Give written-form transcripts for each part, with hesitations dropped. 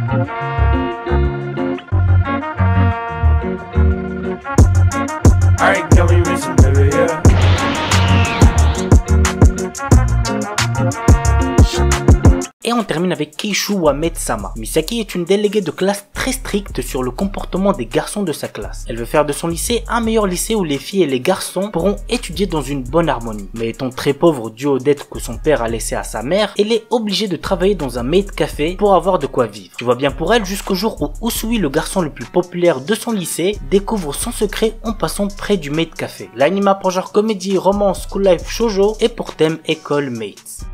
Alright, girl, we racing, baby, yeah. Et on termine avec Keishu Wamed-sama. Misaki est une déléguée de classe très stricte sur le comportement des garçons de sa classe. Elle veut faire de son lycée un meilleur lycée où les filles et les garçons pourront étudier dans une bonne harmonie. Mais étant très pauvre dû aux dettes que son père a laissées à sa mère, elle est obligée de travailler dans un maid café pour avoir de quoi vivre. Tu vois bien pour elle jusqu'au jour où Usui, le garçon le plus populaire de son lycée, découvre son secret en passant près du maid café. L'anime pour genre comédie, romance, school life, shoujo et pour thème école mates.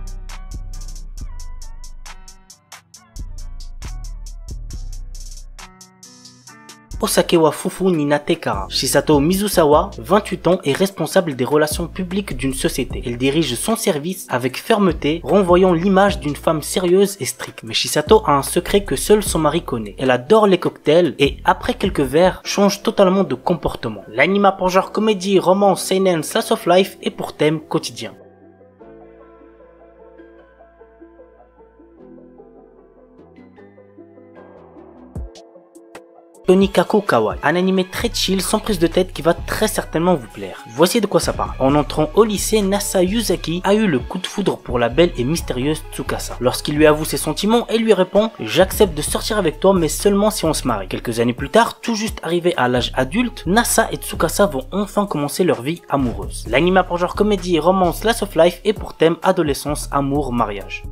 Osakewa Fufu Nina Tekara. Shisato Mizusawa, 28 ans, est responsable des relations publiques d'une société. Elle dirige son service avec fermeté, renvoyant l'image d'une femme sérieuse et stricte. Mais Shisato a un secret que seul son mari connaît. Elle adore les cocktails et, après quelques verres, change totalement de comportement. L'anime pour genre comédie, romance, seinen, slice of life et pour thème quotidien. Tonikaku Kawaii, un anime très chill sans prise de tête qui va très certainement vous plaire. Voici de quoi ça parle. En entrant au lycée, Nasa Yuzaki a eu le coup de foudre pour la belle et mystérieuse Tsukasa. Lorsqu'il lui avoue ses sentiments, elle lui répond « J'accepte de sortir avec toi mais seulement si on se marie ». Quelques années plus tard, tout juste arrivé à l'âge adulte, Nasa et Tsukasa vont enfin commencer leur vie amoureuse. L'anime pour genre comédie, romance, slice of life et pour thème adolescence, amour, mariage.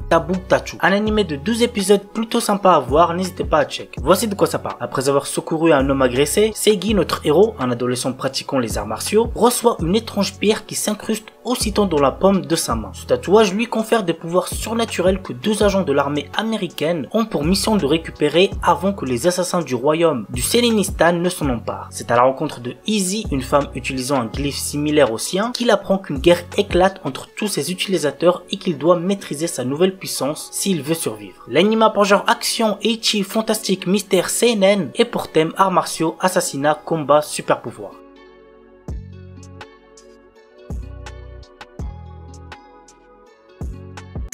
Tabu Tachu, un animé de 12 épisodes plutôt sympa à voir, n'hésitez pas à check. Voici de quoi ça parle. Après avoir secouru un homme agressé, Seigi, notre héros, un adolescent pratiquant les arts martiaux, reçoit une étrange pierre qui s'incruste aussitôt dans la paume de sa main. Ce tatouage lui confère des pouvoirs surnaturels que 2 agents de l'armée américaine ont pour mission de récupérer avant que les assassins du royaume du Sélénistan ne s'en emparent. C'est à la rencontre de Izzy, une femme utilisant un glyphe similaire au sien, qu'il apprend qu'une guerre éclate entre tous ses utilisateurs et qu'il doit maîtriser sa nouvelle puissance s'il veut survivre. L'anime pour genre action, ecchi, fantastique, mystère, seinen et pour thème arts martiaux, assassinat, combat, super pouvoir.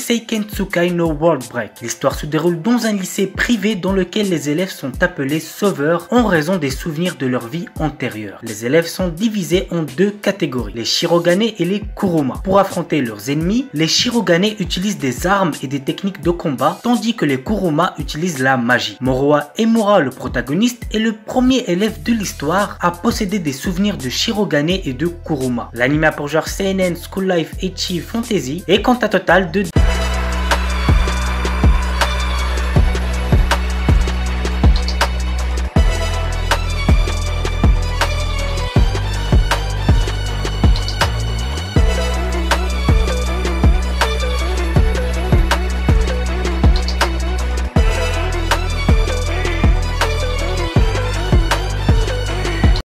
Seikentsukai no World Break. L'histoire se déroule dans un lycée privé dans lequel les élèves sont appelés sauveurs en raison des souvenirs de leur vie antérieure. Les élèves sont divisés en 2 catégories, les Shirogane et les Kuruma. Pour affronter leurs ennemis, les Shirogane utilisent des armes et des techniques de combat, tandis que les Kuruma utilisent la magie. Moroha Emura, le protagoniste, est le premier élève de l'histoire à posséder des souvenirs de Shirogane et de Kuruma. L'anime pour genre seinen, school life, ecchi, fantasy et compte un total de